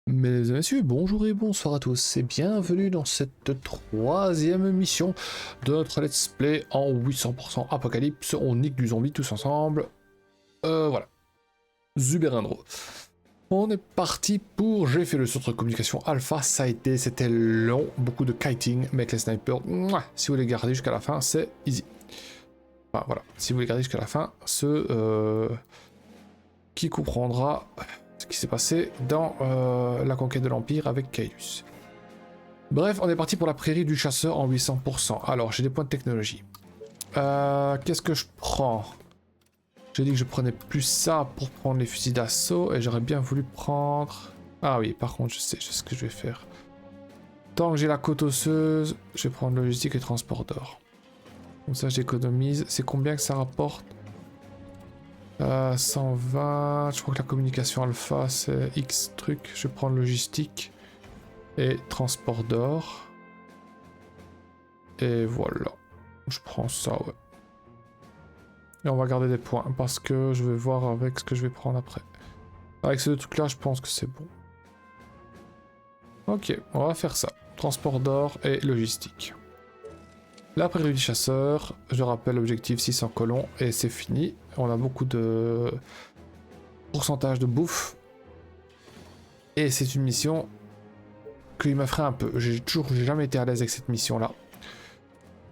Mesdames et messieurs, bonjour et bonsoir à tous et bienvenue dans cette troisième mission de notre let's play en 800% Apocalypse. On nique du zombie tous ensemble. Voilà. Zuberindro. On est parti pour... J'ai fait le centre de communication alpha, c'était long, beaucoup de kiting, mais avec les snipers, mouah, si vous les gardez jusqu'à la fin, c'est easy. Enfin voilà, si vous les gardez jusqu'à la fin, qui comprendra ce qui s'est passé dans la conquête de l'Empire avec Kaelus. Bref, on est parti pour la prairie du chasseur en 800%. Alors, j'ai des points de technologie. Qu'est-ce que je prends? J'ai dit que je prenais plus ça pour prendre les fusils d'assaut et j'aurais bien voulu prendre... Ah oui, par contre, je sais ce que je vais faire. Tant que j'ai la côte osseuse, je vais prendre logistique et transport d'or. Comme ça, j'économise. C'est combien que ça rapporte? 120. Je crois que la communication alpha, c'est X truc. Je vais prendre logistique et transport d'or. Et voilà. Je prends ça, ouais. Et on va garder des points parce que je vais voir avec ce que je vais prendre après. Avec ces deux trucs là, je pense que c'est bon. Ok, on va faire ça. Transport d'or et logistique. La prairie du chasseur, je rappelle l'objectif 600 colons et c'est fini. On a beaucoup de pourcentage de bouffe. Et c'est une mission qui m'effraie un peu. J'ai jamais été à l'aise avec cette mission là.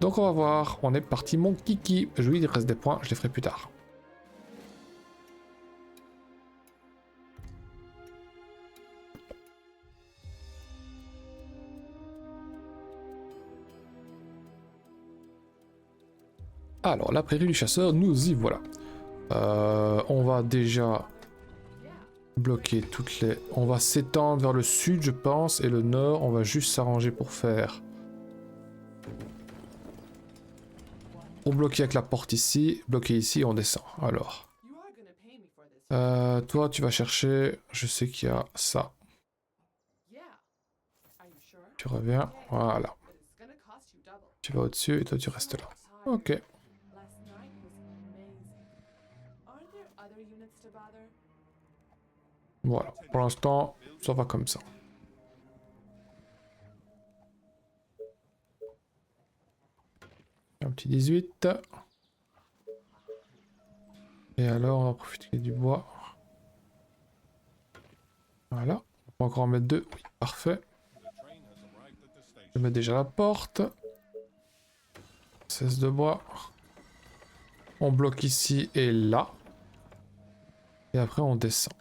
Donc on va voir, on est parti mon kiki. Oui, il reste des points, je les ferai plus tard. Alors, la prairie du chasseur, nous y voilà. On va déjà bloquer toutes les... On va s'étendre vers le sud, je pense, et le nord, on va juste s'arranger pour faire... Pour bloquer avec la porte ici, bloquer ici, on descend. Alors... toi, tu vas chercher... Je sais qu'il y a ça. Tu reviens, voilà. Tu vas au-dessus et toi, tu restes là. Ok. Voilà, pour l'instant, ça va comme ça. Un petit 18. Et alors, on va profiter du bois. Voilà. On peut encore en mettre deux. Oui, parfait. Je mets déjà la porte. 16 de bois. On bloque ici et là. Et après, on descend.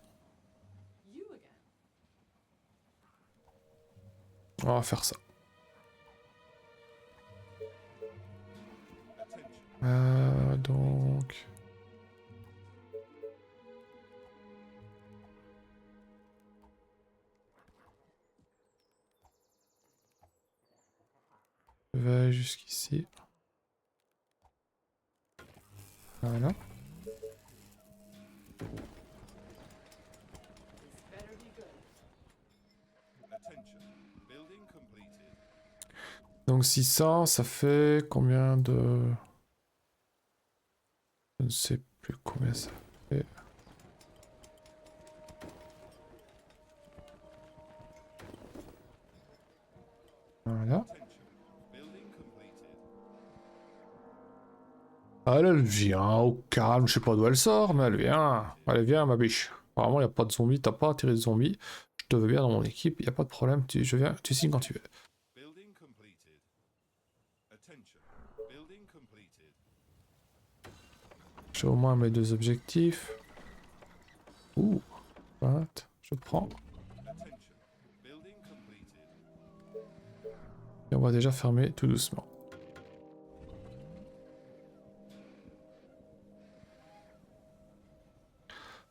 On va faire ça. Donc... Je vais jusqu'ici. Voilà. Donc 600, ça fait combien de... Je ne sais plus combien ça fait. Voilà. Ah, elle vient au calme, je sais pas d'où elle sort, mais elle vient. Allez, viens ma biche. Apparemment, il n'y a pas de zombies, t'as pas attiré de zombies. Je te veux bien dans mon équipe, il n'y a pas de problème, je viens, tu signes quand tu veux. J'ai au moins mes deux objectifs. Ouh, 20, je prends. Et on va déjà fermer tout doucement.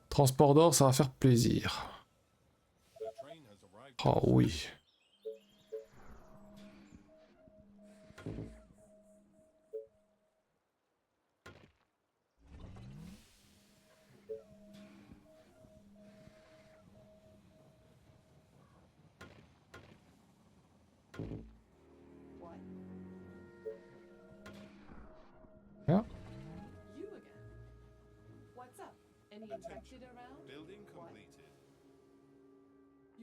Transport d'or, ça va faire plaisir. Oh oui. Là.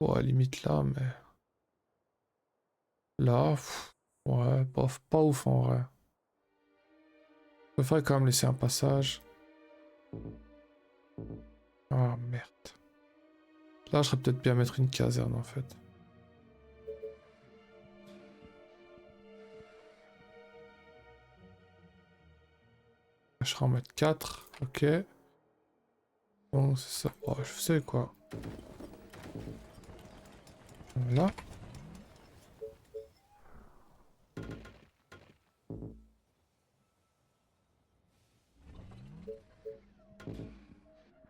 Ouais, limite là, mais... Là, ouais, pas ouf en vrai. Je préférerais quand même laisser un passage. Ah merde. Là, je serais peut-être bien mettre une caserne en fait. Je serais en mettre 4, ok. Bon, c'est ça. Oh, je sais quoi. Voilà.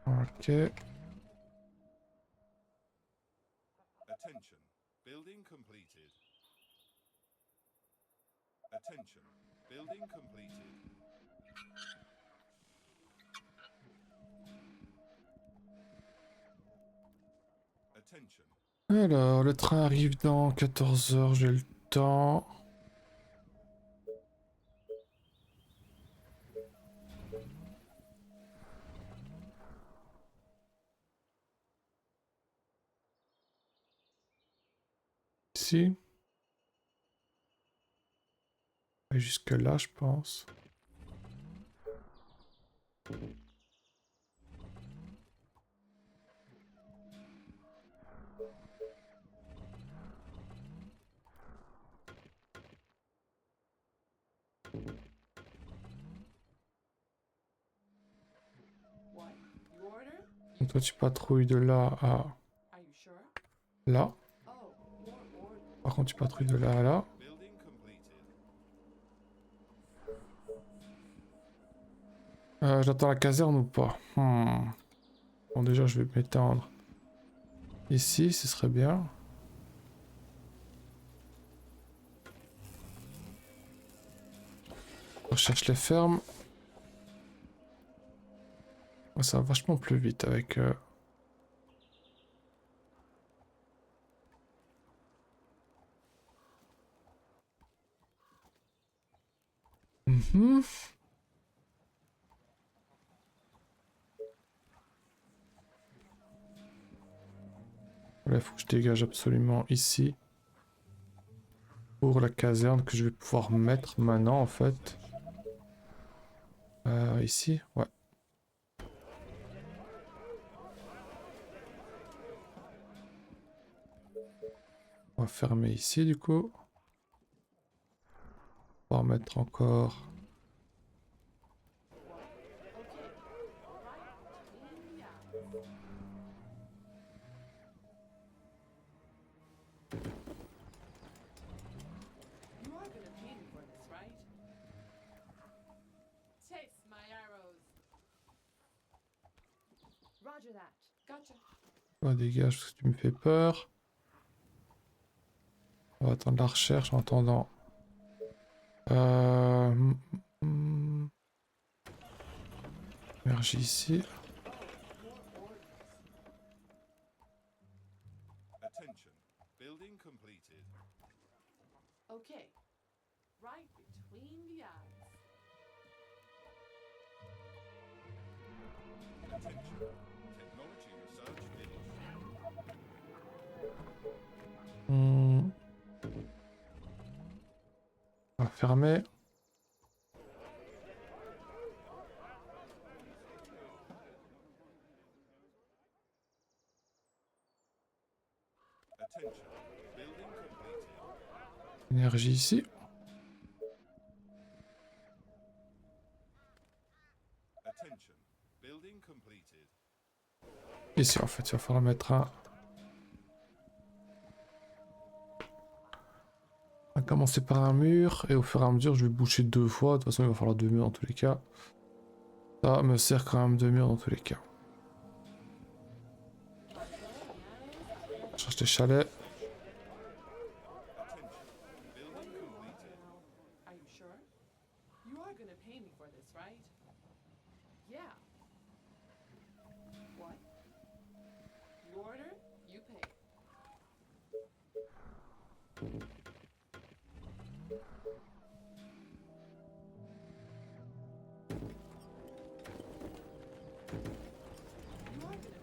Ok. Attention. Building completed. Attention. Building completed. Attention. Alors, le train arrive dans 14 heures, j'ai le temps. Ici. Et jusque là, je pense. What? You order? Donc toi, tu patrouilles de là à Are you sure? là. Oh, your order. Par contre, tu patrouilles de là à là. Building completed. J'attends la caserne ou pas? Bon, déjà, je vais m'étendre ici, ce serait bien. On recherche les fermes. Oh, ça va vachement plus vite avec... Mhm. Il faut que je dégage absolument ici. Pour la caserne que je vais pouvoir mettre maintenant en fait. Ici, ouais. On va fermer ici du coup. On va mettre encore... You are gonna pay me for this, right? Taste my arrows. Roger that. Gotcha. Ouais, dégage parce que tu me fais peur. On va attendre la recherche en attendant. Euh... hmm, hmm. Énergie ici. Attention. Building completed. Okay. Right between the eyes. Attention. Technology research finished. Hmm. On va fermer. Attention. Building completed. Énergie ici. Attention. Building completed. Ici en fait, il va falloir mettre un... On va commencer par un mur et au fur et à mesure je vais boucher 2 fois. De toute façon il va falloir 2 murs dans tous les cas. Ça me sert quand même 2 murs dans tous les cas. On cherche des chalets. Attention. Building completed. Are you sure? You are gonna pay me for this, right? Yeah. What? You order? You pay. You are gonna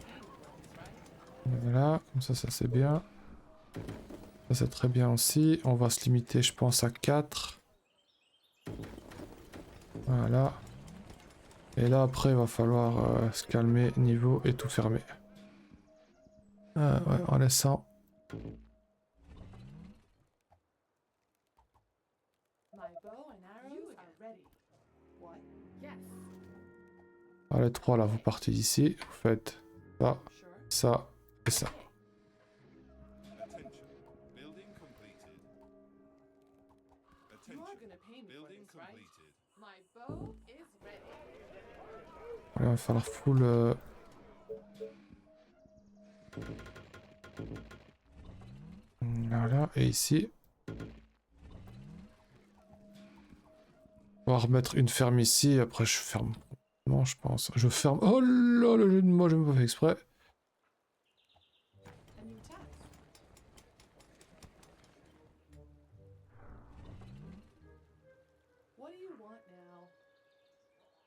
pay me for this, right? Voilà, comme Ça c'est bien. Ça c'est très bien aussi. On va se limiter, je pense, à 4. Voilà. Et là, après, il va falloir se calmer niveau et tout fermer. Ouais, en laissant. My bow and arrows are ready. What? Yes. Ah, les 3 là, vous partez d'ici. Vous faites ça, Sure. ça et ça. Attention. Building completed. You Attention. are gonna pay me for Building this, right? completed. My bow is ready. Allez, il va falloir full. Voilà, et ici. On va remettre une ferme ici, après je ferme. Non, je pense. Je ferme. Oh là, le jeu de moi, je me pas fait exprès. A new task. What do you want now?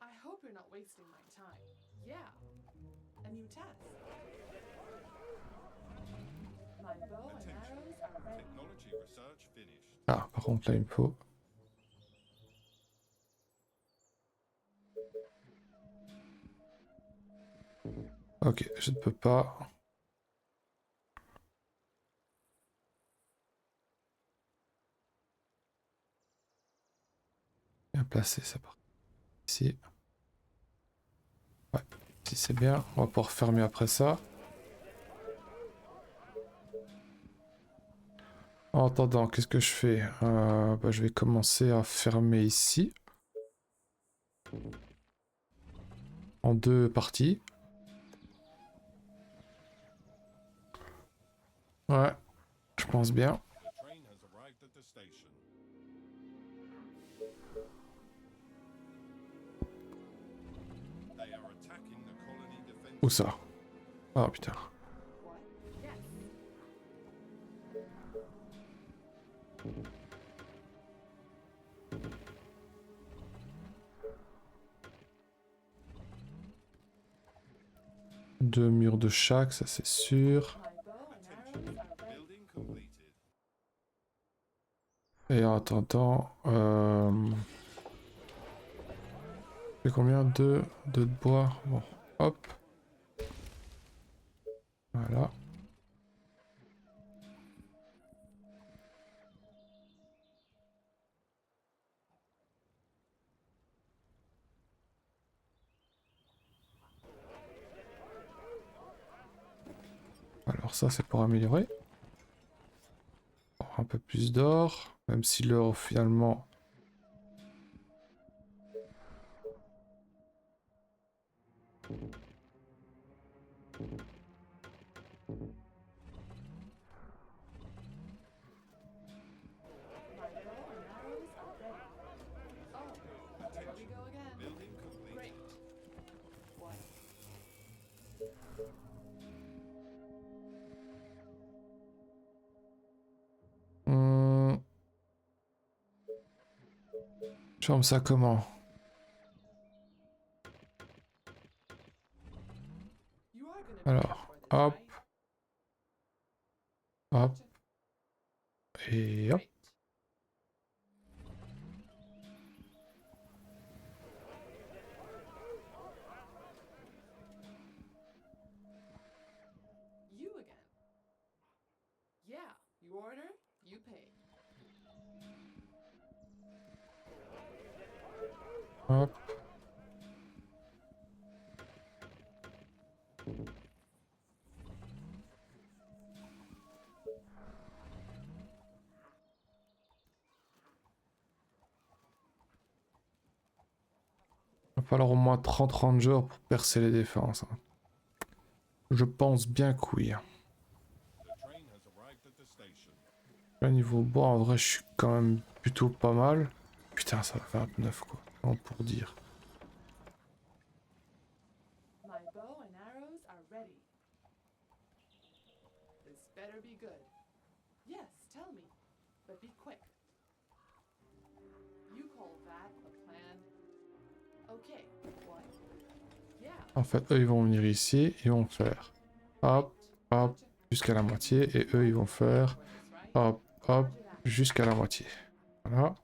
I hope you're not wasting my time. Yeah. A new task. My bow and Attention. arrows are ready. Technology research finished. Ah, par contre, là, il me faut. Ok, je ne peux pas. Bien placé, ça part. Ici. Ouais, si c'est bien. On va pouvoir fermer après ça. En attendant, qu'est-ce que je fais? Bah, je vais commencer à fermer ici. En 2 parties. Ouais, je pense bien. The train has arrived at the station. They are attacking the colony defense. Où ça? Ah putain. What? Yes. Deux murs de chaque, ça c'est sûr. My bow and arrows are ready. Building completed. Et en attendant, c'est combien? Deux de bois. Bon, hop. Voilà. Alors ça c'est pour améliorer. Un peu plus d'or, même si l'or finalement... My bow and arrows are ready. Oh, here we go again. Building completed. Great. What? Je ferme ça comment? You are gonna pay me Alors, for this, hop, right? hop, et hop. Great. You again. Yeah, you order, you pay. Hop. Il va falloir au moins 30 jours pour percer les défenses, hein. Je pense bien que oui. The train has arrived at the station. Là, niveau bois, en vrai, je suis quand même plutôt pas mal. Putain, ça va 29 quoi. Non, pour dire. My bow and arrows are ready. This better be good. Yes, tell me, but be quick. You call that a plan? Okay, what? Yeah. En fait, eux, ils vont venir ici. Ils vont faire hop, hop, jusqu'à la moitié. Et eux, ils vont faire hop, hop, jusqu'à la moitié. Voilà.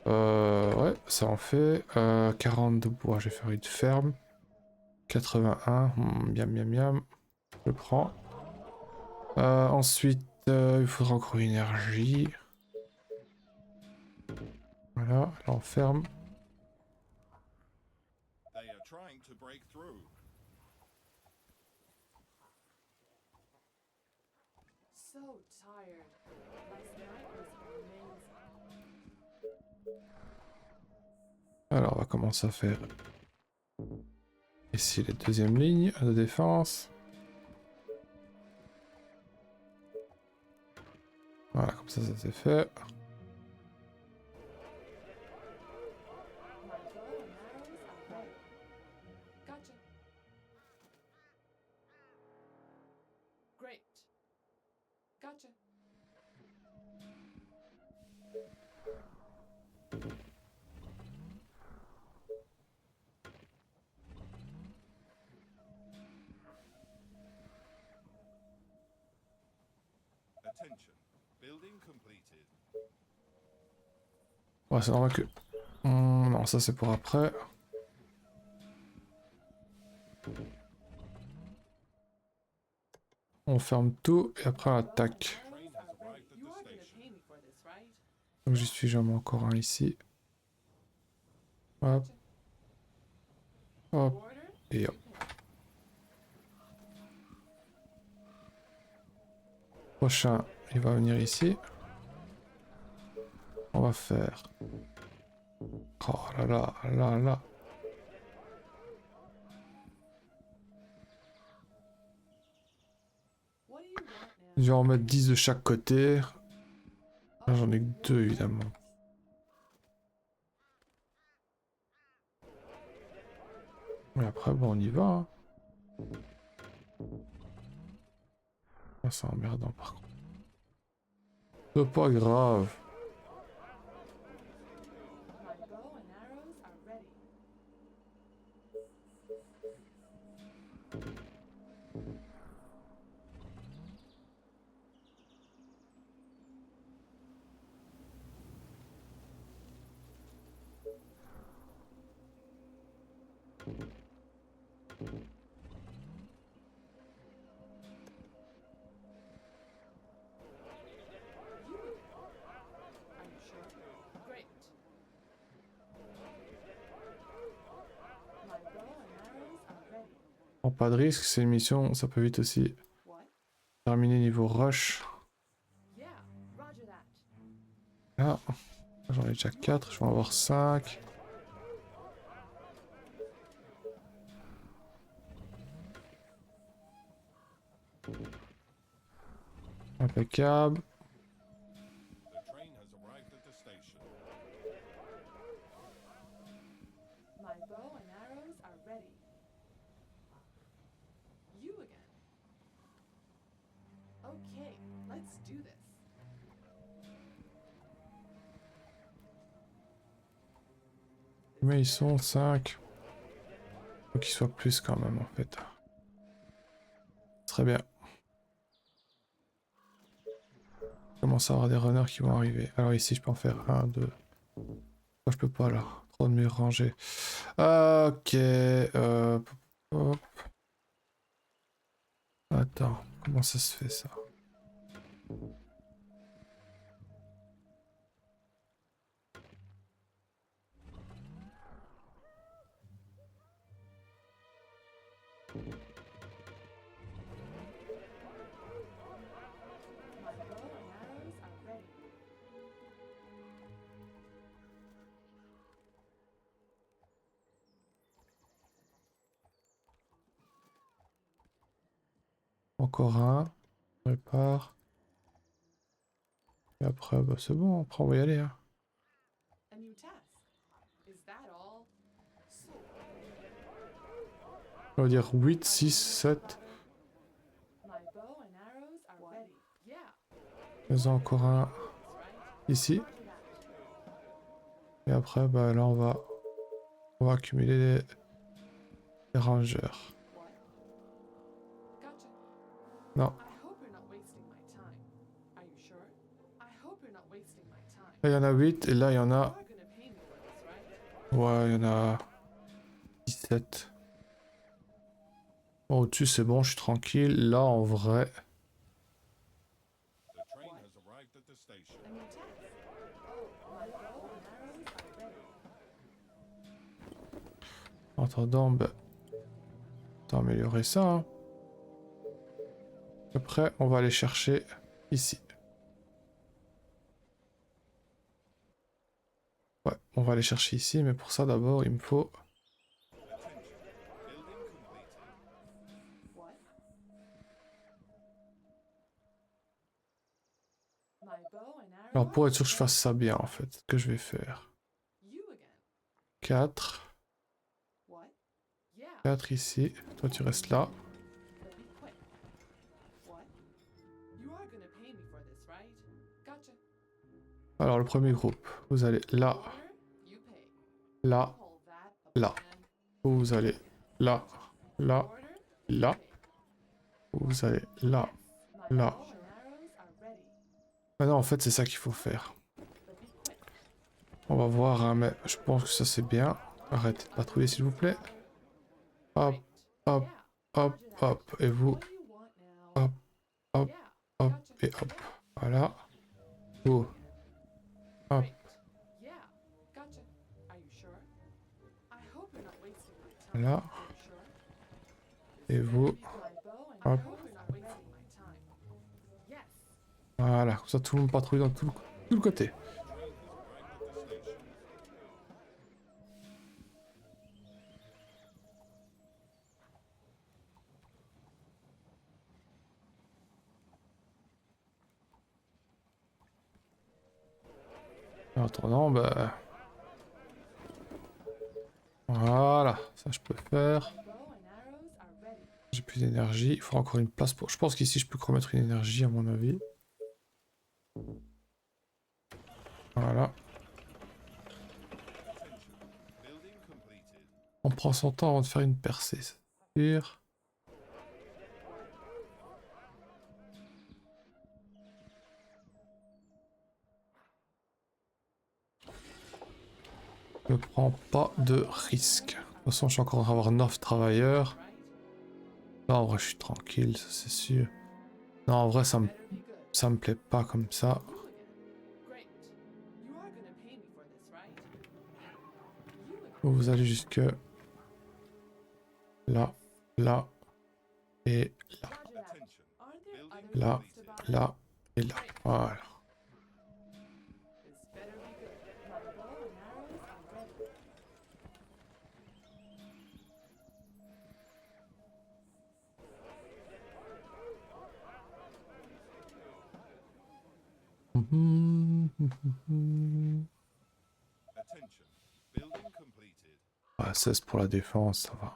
Ouais, ça en fait 40 de bois. Je vais faire une ferme. 81, miam miam miam. Je prends. Ensuite, il faudra encore une énergie. Voilà, là on ferme. They are trying to break through. So tired. Last night was amazing. Alors on va commencer à faire ici les deuxièmes lignes de défense. Voilà, comme ça c'est fait. My bow and arrows are ready. Gotcha. Great. Gotcha. Attention. Building completed. Ouais, c'est normal que... non, ça c'est pour après. On ferme tout et après on attaque. Train has arrived at You the are gonna station. pay me for this, right? Donc j'y suis, j'en mets encore un ici. Hop, hop, Order? et hop. Prochain, il va venir ici. On va faire... Oh là là, là là. What do you want now? Je vais en mettre 10 de chaque côté. Là j'en ai que 2 évidemment. Mais après, bon, on y va. Hein. Ah, c'est emmerdant par contre. C'est pas grave. My bow and arrows are ready. You again. Are you sure? Great. My bow and arrows are ready. Prends pas de risque, c'est une mission, ça peut vite aussi What? terminer niveau rush. Yeah, roger that. Là, j'en ai déjà 4, je vais en avoir 5. Impeccable. The train has arrived at the station. My bow and arrows are ready. You again. Okay, let's do this. Mais ils sont 5. Faut qu'ils soient plus quand même en fait. Très bien. Je commence à avoir des runners qui vont arriver. Alors ici je peux en faire 1, 2. Je peux pas là. Trop de murs rangés. Ok. Hop. Attends, comment ça se fait ça? My bow and arrows are ready. Encore un. On répare. Et après, bah c'est bon, après on va y aller. Hein. A new task. Is that all? So, On va dire 8, 6, 7. my bow and arrows are ready. Yeah, Faisons encore un that's right. ici. Roger that. Et après, bah là on va accumuler les rangers. What? Gotcha. Non, I hope sure? I hope you're not wasting my time. Là, il y en a 8 et là, il y en You a... are gonna pay me for this, right? Ouais, il y en a 17. Bon, au-dessus, c'est bon, je suis tranquille. Là, en vrai... The train has arrived at the station. A new task. Oh, my bow and arrows are ready. En attendant, bah... on va améliorer ça, hein. Après, on va aller chercher ici. Ouais, on va aller chercher ici, mais pour ça, d'abord, il me faut... What? My bow and arrows. Alors, pour être sûr que je fasse ça bien, en fait, ce que je vais faire... You again. 4. What? Yeah. 4 ici. Toi, tu restes là. But be quick. What? You are gonna pay me for this, right? Gotcha. Alors, le premier groupe. Vous allez là, Order, you pay. là, Hold that up là. and Vous allez là, là, order, là. pay. Vous allez là, My là. bow and arrows are ready. Maintenant, en fait, c'est ça qu'il faut faire. But be quick. On va voir, hein, mais je pense que ça, c'est bien. Arrêtez de patrouiller, s'il vous plaît. Hop, Great. hop, Yeah. hop, Roger that. hop. Et vous, What do you want now? hop, hop, Yeah. hop, Gotcha. et hop. Yeah. Voilà. Vous, hop, Great. Yeah. Gotcha. Are you sure? I hope you're not wasting my time. là. Are you sure? Et vous, My bow and hop. I hope you're not wasting my time. Yes. Voilà. Comme ça, tout le monde patrouille dans tout le côté. En attendant, bah... Voilà, ça je peux faire. My bow and arrows are ready. J'ai plus d'énergie, il faut encore une place pour... Je pense qu'ici je peux remettre une énergie à mon avis. Voilà. Building completed. On prend son temps avant de faire une percée, c'est sûr. Ne prends pas de risque. De toute façon, je suis encore en train d'avoir 9 travailleurs. Right? Là, en vrai, je suis tranquille, ça c'est sûr. Non, en vrai, Better be good. ça me plaît pas comme ça. You again. Great. You are gonna pay me for this, right? You again. Vous allez jusque là, là et là, Roger that. Attention. Are there other là, things to buy? là et là. Voilà. This better be good. My bow and arrows are ready. Attention. Building completed. Ah, 16 pour la défense, ça va.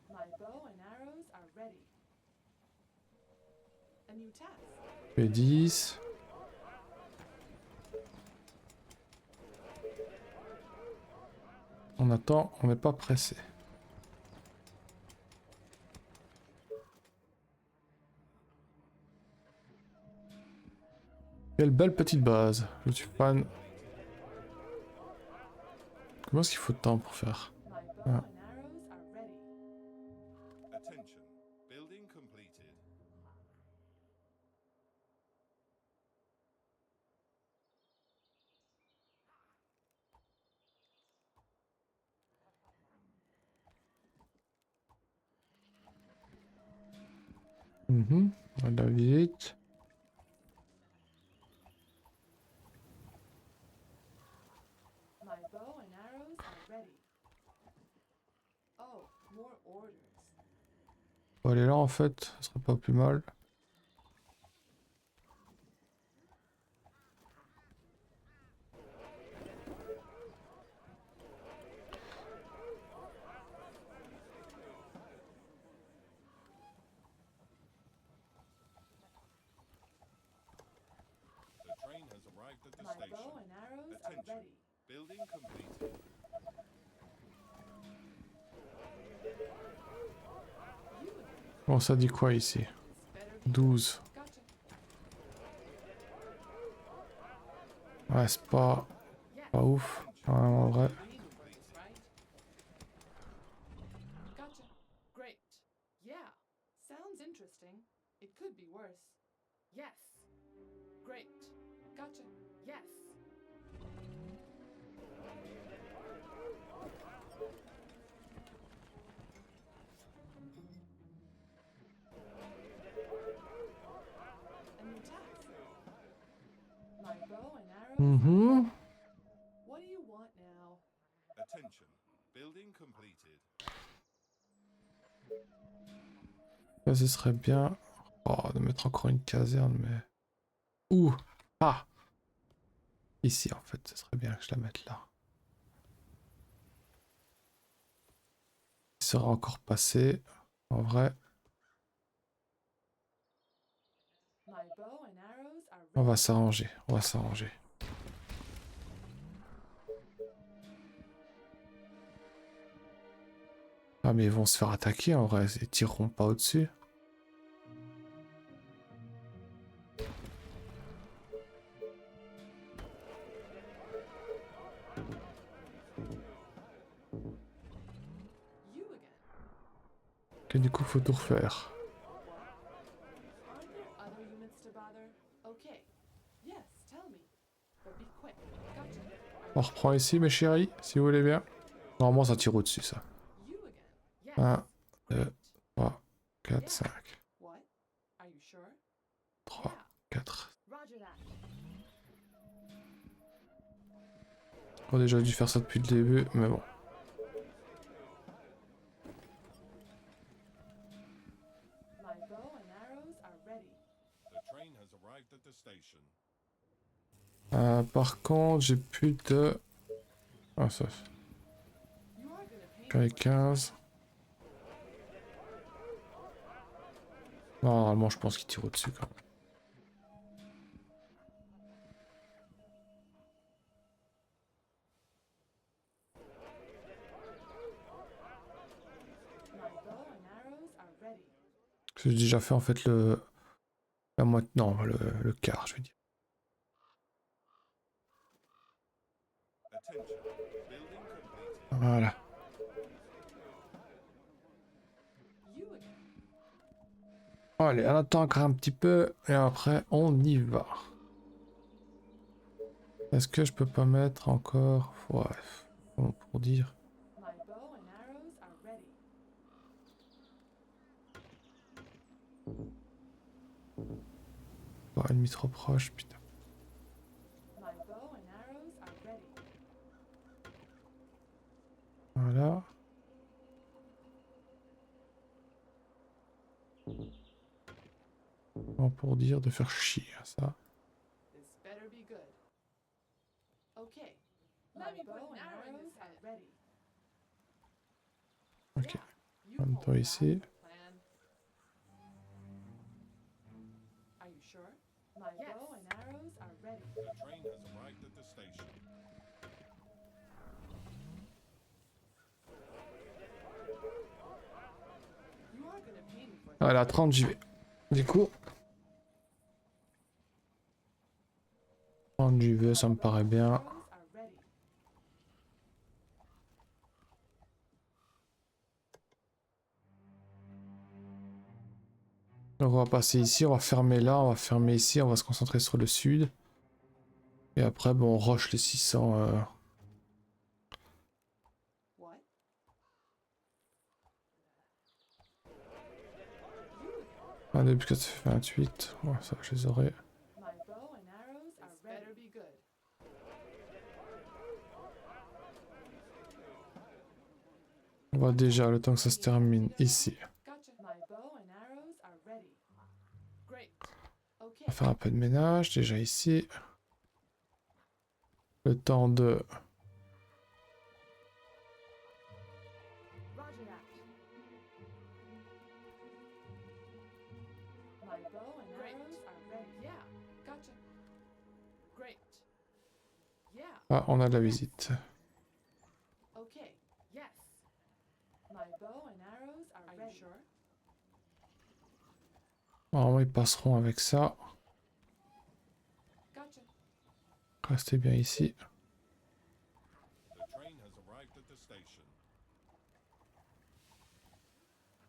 My bow and arrows are ready. A new task. Et 10. On attend, on n'est pas pressé. Quelle belle petite base. Je suis fan. Comment est-ce qu'il faut de temps pour faire? My bow Ah. and arrows are ready. Attention. Building completed. On va vite. My bow and arrows are ready. Oh, more orders. On va aller là en fait, ce serait pas plus mal. The train has arrived at the My station. bow and arrows are Attention. ready. Building completed. Bon, ça dit quoi ici? This better be 12. gotcha. Ouais, c'est pas ouf. Ouais, en vrai. Right? Gotcha. Great. Yeah. Sounds interesting. It could be worse. Yes. Great. Gotcha. Yes. A new task. My bow and arrows. Mhm. What do you want now? Attention. Building completed. Ça, ce serait bien. Oh, de mettre encore une caserne, mais. Ouh! Ah! Ici, en fait, ce serait bien que je la mette là. Il sera encore passé. En vrai, My bow and arrows are on ready. va s'arranger. On va s'arranger. Ah, mais ils vont se faire attaquer en vrai. Ils tireront pas au-dessus. You again. Que du coup, faut tout refaire. Aren't there other units to bother? Okay. Yes, tell me. But be quick. Gotcha. On reprend ici, mes chéris, si vous voulez bien. Normalement, ça tire au-dessus, ça. You again. Yes. 1, 2, Great. 3, 4, 5. What? Are you sure? 3, 4. Roger that. On a déjà dû faire ça depuis le début, mais bon. My bow and arrows are ready. The train has arrived at the station. Par contre, j'ai plus de... Ah, ça. You are gonna pay J'en ai 15. Non, normalement, je pense qu'il tire au-dessus quand même. My bow and arrows are ready. J'ai déjà fait en fait la moitié. Non, le quart, je veux dire. Attention. Building completed. Voilà. You again. Allez, on attend encore un petit peu et après on y va. Est-ce que je peux pas mettre encore... Ouais, bon, pour dire. My bow and arrows are ready. Oh, ennemi trop proche, putain. My bow and arrows are ready. Voilà. Bon, pour dire de faire chier, ça. This better be good. Okay. My bow and arrows are ready. Ok. You En même call temps that ici. a plan. Are you sure? My bow and arrows are ready. The train has arrived at the station. You are gonna pay me for Voilà, 30, j'y vais. Du coup... 30, j'y vais, ça me paraît bien. arrows are ready. Donc on va passer ici, on va fermer là, on va fermer ici, on va se concentrer sur le sud. Et après, bon, on rush les 600... What? You again. 22 plus 4, ça fait 28. Ouais, ça, je les aurai. My bow and arrows are ready. Better be good. On va déjà, le temps que ça se termine, ici. Gotcha. My bow and arrows are ready. Great. Okay. On va faire un peu de ménage, déjà ici. Le temps de... Roger that. My bow and arrows are ready. Yeah. Gotcha. Great. Yeah. Ah, on a de la visite. Okay. Yes. My bow and arrows are ready. You sure? Normalement, ils passeront avec ça. Gotcha. Restez bien ici. The train has arrived at the station.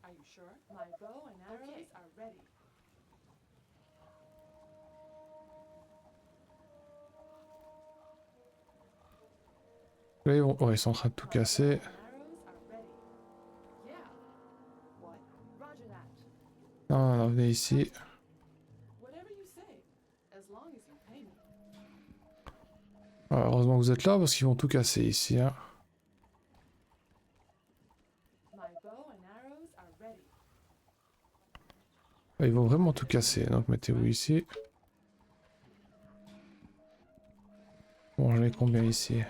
Are you sure? My bow and arrows are ready. Là, ils sont en train de tout casser. Arrows are ready. Yeah. What? Roger that. Non, non, venez ici. Whatever you say, as long as you pay me. Voilà, heureusement que vous êtes là parce qu'ils vont tout casser ici. Hein. My bow and arrows are ready. Ils vont vraiment tout casser, donc mettez-vous ici. Bon, j'en ai combien ici? My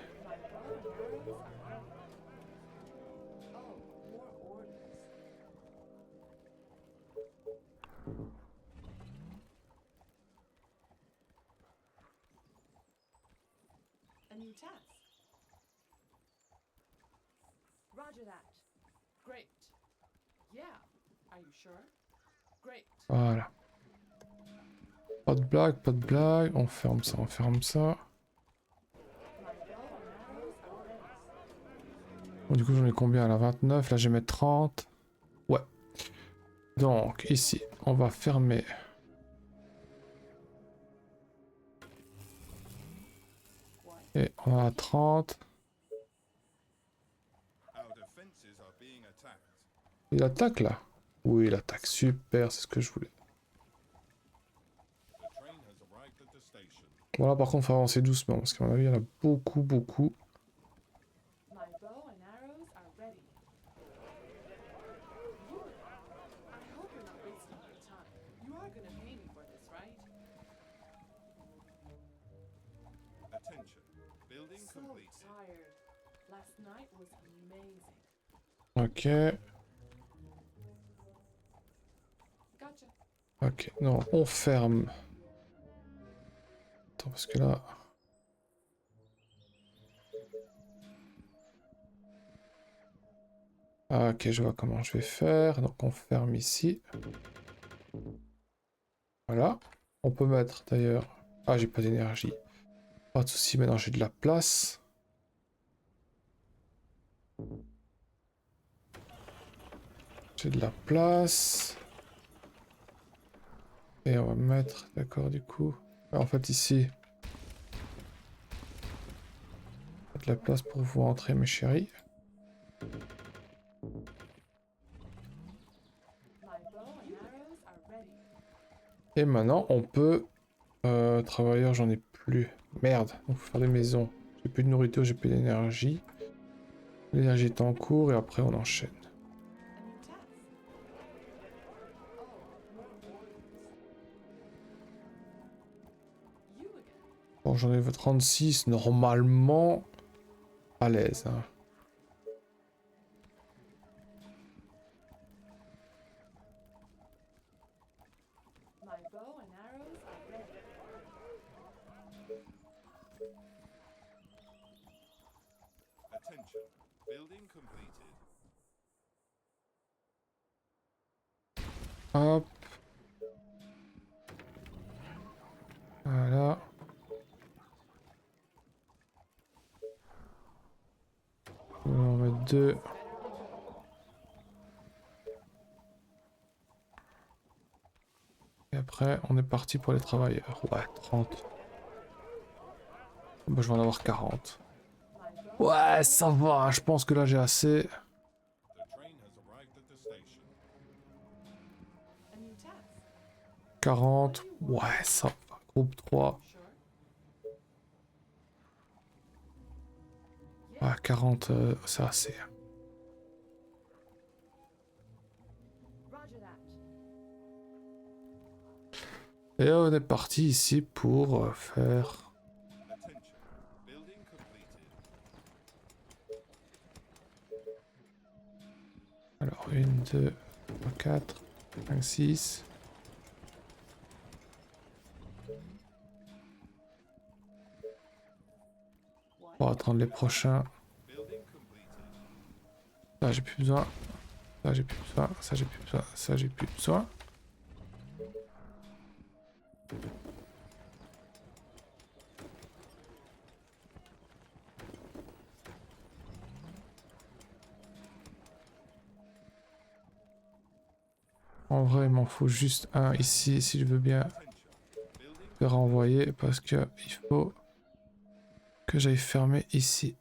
bow and arrows are ready. Oh, more orders. A new task. Roger that. Great. Yeah. Are you sure? Great. Voilà. Pas de blague, pas de blague. On ferme ça, on ferme ça. My bow and arrows are ready. Bon, du coup, j'en ai combien là? 29. Là, je vais mettre 30. Ouais. Donc, ici, on va fermer. What? Et on a 30. Our defenses are being attacked. Il attaque là? Oui, il attaque. Super, c'est ce que je voulais. The train has arrived at the station. Bon, là, par contre, il faut avancer doucement parce qu'à mon avis, il y en a beaucoup, beaucoup. My bow and arrows are ready. I hope you're not wasting your time. You are gonna pay me for this, right? Attention. Building So completed. tired. Last night was amazing. Ok. Gotcha. Ok. Non, on ferme. Attends, parce que là... Ah, ok, je vois comment je vais faire. Donc, on ferme ici. Voilà. On peut mettre d'ailleurs... Ah, j'ai pas d'énergie. Pas de souci, maintenant j'ai de la place. J'ai de la place. Et on va mettre... D'accord, du coup... En fait, ici... De la place pour vous entrer, mes chéris. My bow and arrows are ready. Et maintenant, on peut... travailleurs, j'en ai plus. Merde, donc faut faire des maisons. J'ai plus de nourriture, j'ai plus d'énergie. L'énergie est en cours et après on enchaîne. A new task. Oh, more orders. You again. Bon, j'en ai 36, normalement à l'aise. Hein. My bow and arrows are ready. Attention. Building completed. Hop. Voilà. On va en mettre 2. Et après, on est parti pour les travailleurs. Ouais, 30. Bon, je vais en avoir 40. My bow Ouais, ça va. Je pense que là, j'ai assez. The train has arrived at the station. a new task. 40. Ouais, ça va. Groupe 3. Sure. Ouais, 40, c'est assez. Roger that. Et on est parti ici pour faire... Attention. Building completed. Alors, 1, 2, 3, 4, 5, 6. On va attendre les prochains. Building completed. Là, j'ai plus besoin. Ça, j'ai plus besoin. Ça, j'ai plus besoin. Ça, j'ai plus besoin. En vrai, il m'en faut juste un ici, si je veux bien le renvoyer, parce que il faut que j'aille fermer ici.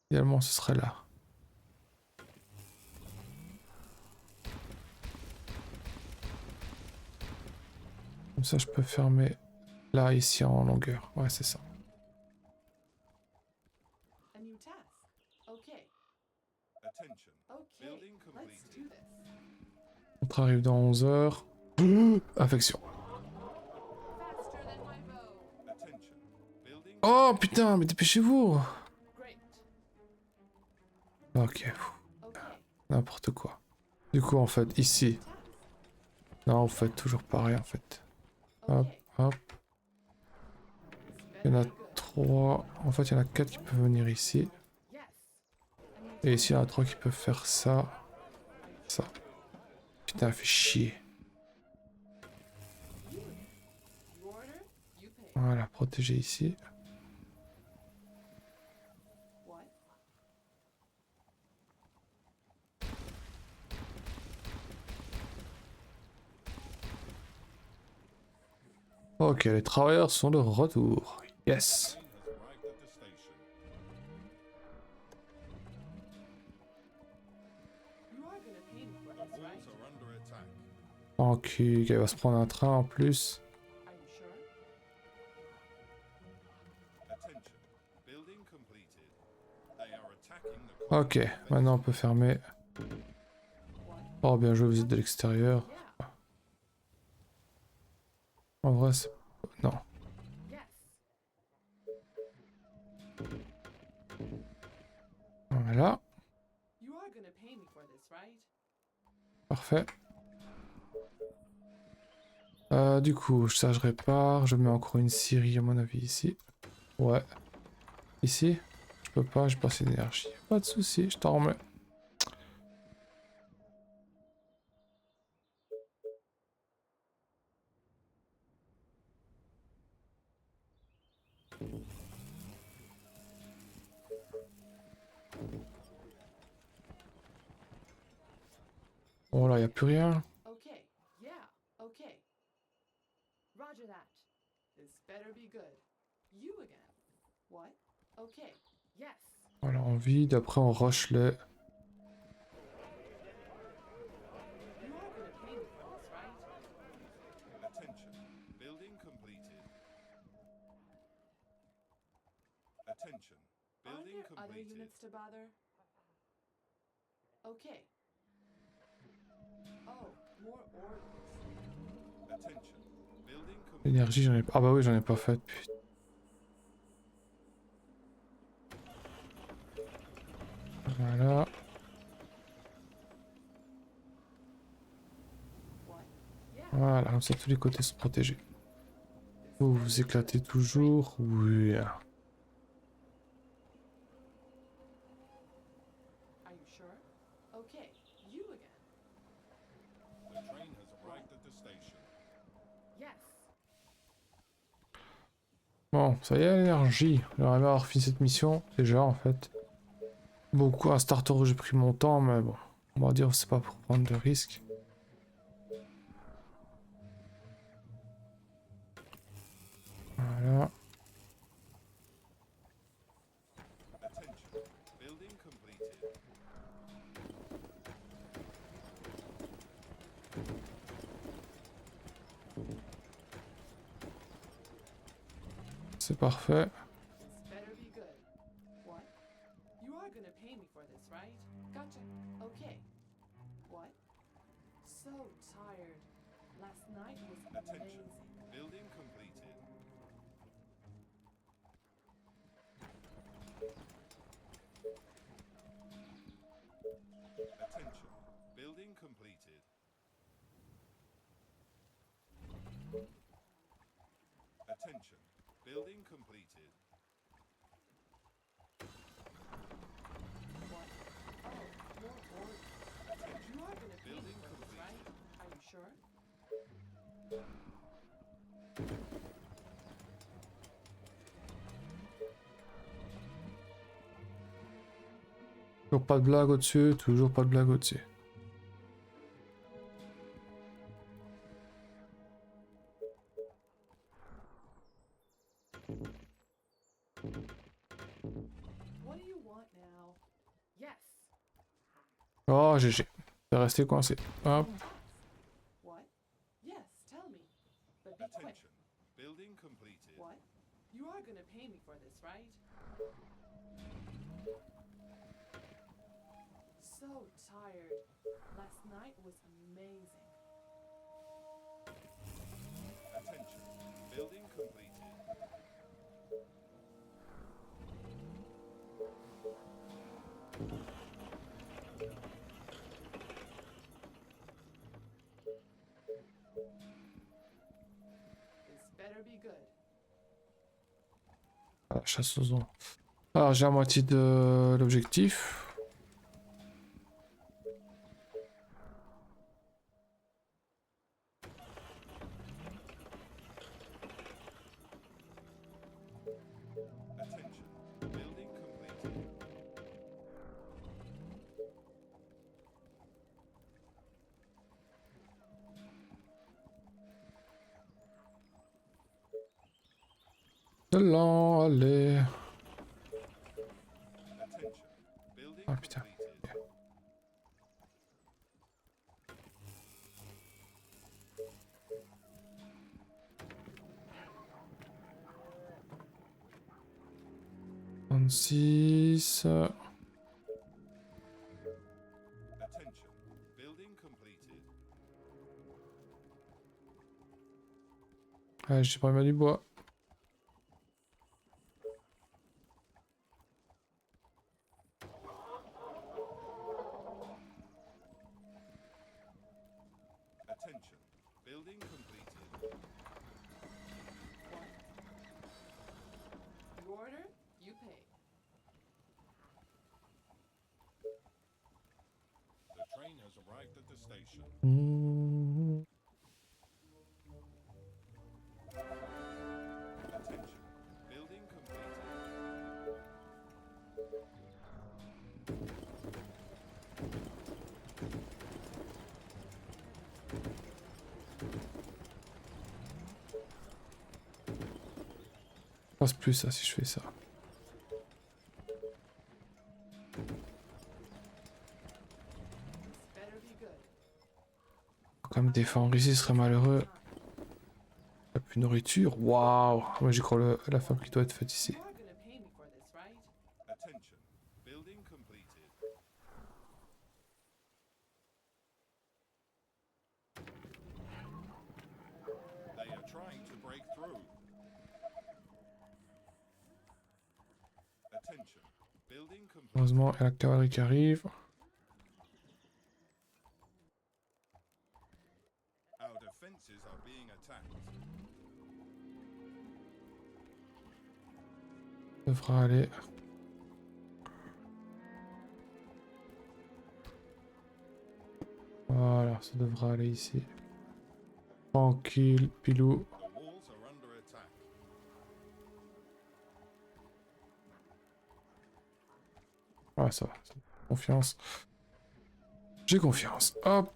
Idéalement, ce serait là. Comme ça, je peux fermer là, ici, en longueur. Ouais, c'est ça. A new task. Okay. Attention. Okay. Building Let's completed. do this. On arrive dans 11 heures. Infection. Faster than my bow. Attention. Building. Oh putain, mais dépêchez-vous. Great. Ok, Okay. n'importe quoi. Du coup, en fait, ici. Task. Non, vous faites toujours pareil, en fait. Hop, Okay. hop. This Il y en better a be good. 3. En fait, il y en a 4 qui peuvent venir ici. Yes. A new Et task. ici, il y en a 3 qui peuvent faire ça. Are you Ça. Putain, fait chier. You order, you pay. Voilà, protéger ici. What? Ok, les travailleurs sont de retour. Yes. Train has arrived at the station. You are gonna pay me for The this, right? walls are under attack. Ok, il va se prendre un train en plus. Are you sure? Attention. Building completed. They are attacking the Ok, maintenant on peut fermer. What? Oh, bien joué, vous êtes de l'extérieur. Yeah. En vrai, c'est... Non. Yes. Voilà, You are gonna pay me for this, right? parfait. Du coup, ça je répare. Je mets encore une scierie à mon avis ici. Ouais. Ici? Je peux pas, j'ai pas assez d'énergie. Pas de souci, je t'en remets. Bon là, y a plus rien. Okay. Yeah. Okay. Roger that. This better be good. You again. What? Okay. Yes. Voilà, on vide. Après, on rush les... You are gonna pay me for this, right? Attention. Building completed. Attention. Are Building there other completed. units to bother? Okay. Oh, more orders. Attention. Building completed. L'énergie, j'en ai pas... Ah bah oui, j'en ai pas fait. Putain. Voilà. What? Yeah. Voilà, comme ça tous les côtés sont protégés. Vous vous éclatez toujours. Oui. Are you sure? Okay. You again. The train has arrived at the station. Yes. Bon, ça y est, l'énergie. J'aimerais bien avoir fini cette mission, déjà, en fait. Beaucoup, un starter où j'ai pris mon temps, mais bon. On va dire c'est pas pour prendre de risques. Voilà. Attention. Building completed. C'est parfait. This better be good. What? You are gonna pay me for this, right? Gotcha. Okay. What? So tired. Last night was Attention. amazing. Building completed. Attention. Building completed. Attention. Building completed. What? Oh, more orders. Toujours pas de blague au-dessus, toujours pas de blague au-dessus. What do you want now? Yes. Oh, GG. C'est resté coincé. Hop. What? Yes, tell me. But be quick. Attention. Building completed. What? You are gonna pay me for this, right? So tired. Last night was amazing. Attention. Building completed. This better be good. Ah, chasse aux ombres. Alors, j'ai la moitié de l'objectif. Attention. Building completed. Lent, allez. Attention. Building Ah, putain. completed. Six. Attention. Building completed. Ah, j'ai pas mis du bois. Attention. Building completed. What? You order, you pay. The train has arrived at the station. Mmh. Attention. Building completed. Ça passe plus ça si je fais ça. This better be good. Comme défendre ici serait malheureux. Il n'y a plus de nourriture. Waouh. Moi j'y crois la fabrique doit être faite ici. You are gonna pay me for this, right? Attention. Building completed. They are trying to break through. Attention. Building completed. Heureusement, il y a la cavalerie qui arrive. Our defenses are being attacked. Ça devra aller. Voilà, ça devra aller ici. Tranquille, pilou. The walls are under attack. Ouais, ça va. Confiance. J'ai confiance. Hop.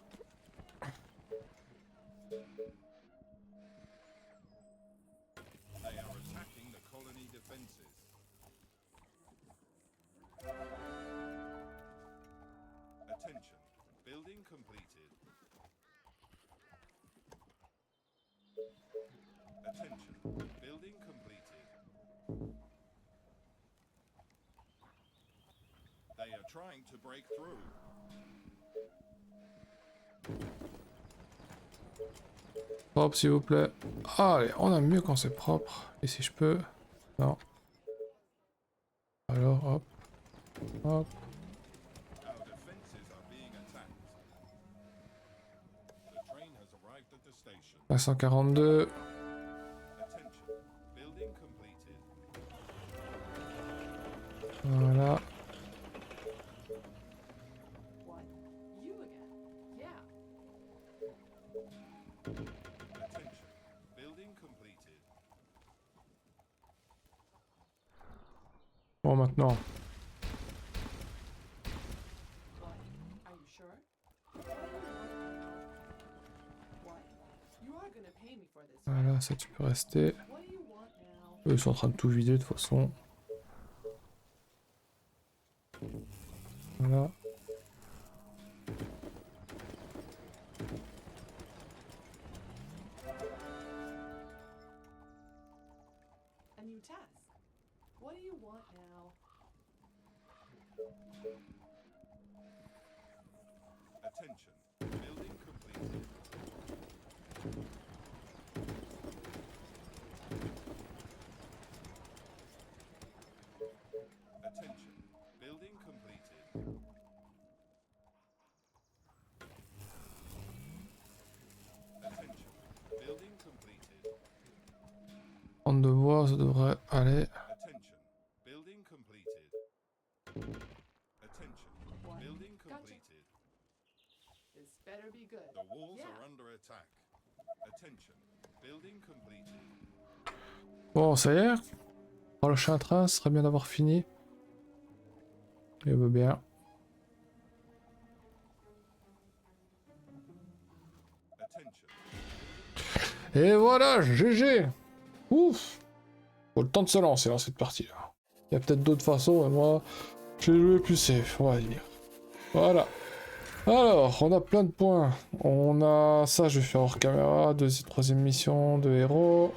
They are attacking the colony defenses. Attention. Building completed. Attention. Building completed. They are trying to break through. Propre, s'il vous plaît. Allez, on a mieux quand c'est propre. Et si je peux. Non. Alors, hop. Hop. Our defenses are being attacked. The train has arrived at the station. 542. Attention. Building completed. Voilà. What? You again? Yeah. Attention. Building completed. Bon, maintenant. Voilà, ça tu peux rester. What do you want now? Eux, ils sont en train de tout vider de toute façon. Voilà. A new task. What do you want now? Attention. Building completed. Attention. Building completed. Attention. Building completed. En de bois, ça devrait aller. Attention. Building completed. Attention. What? Building Gotcha. completed. This better be good. The walls Yeah. are under attack. Attention. Building completed. Bon, ça y est. Pour le prochain train, ce serait bien d'avoir fini. Il veut bien. Attention. Et voilà, GG. Ouf. Faut le temps de se lancer dans cette partie-là. Il y a peut-être d'autres façons, mais moi, j'ai joué plus safe, on va dire. Voilà. Alors, on a plein de points. On a ça, je vais faire hors caméra, troisième mission de héros.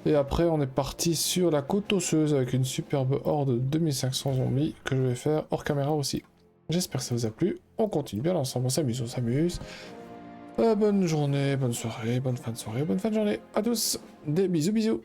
Et après, on est parti sur la côte osseuse avec une superbe horde de 2500 zombies que je vais faire hors caméra aussi. J'espère que ça vous a plu. On continue bien ensemble, on s'amuse, on s'amuse. Bonne journée, bonne soirée, bonne fin de soirée, bonne fin de journée à tous. Des bisous bisous.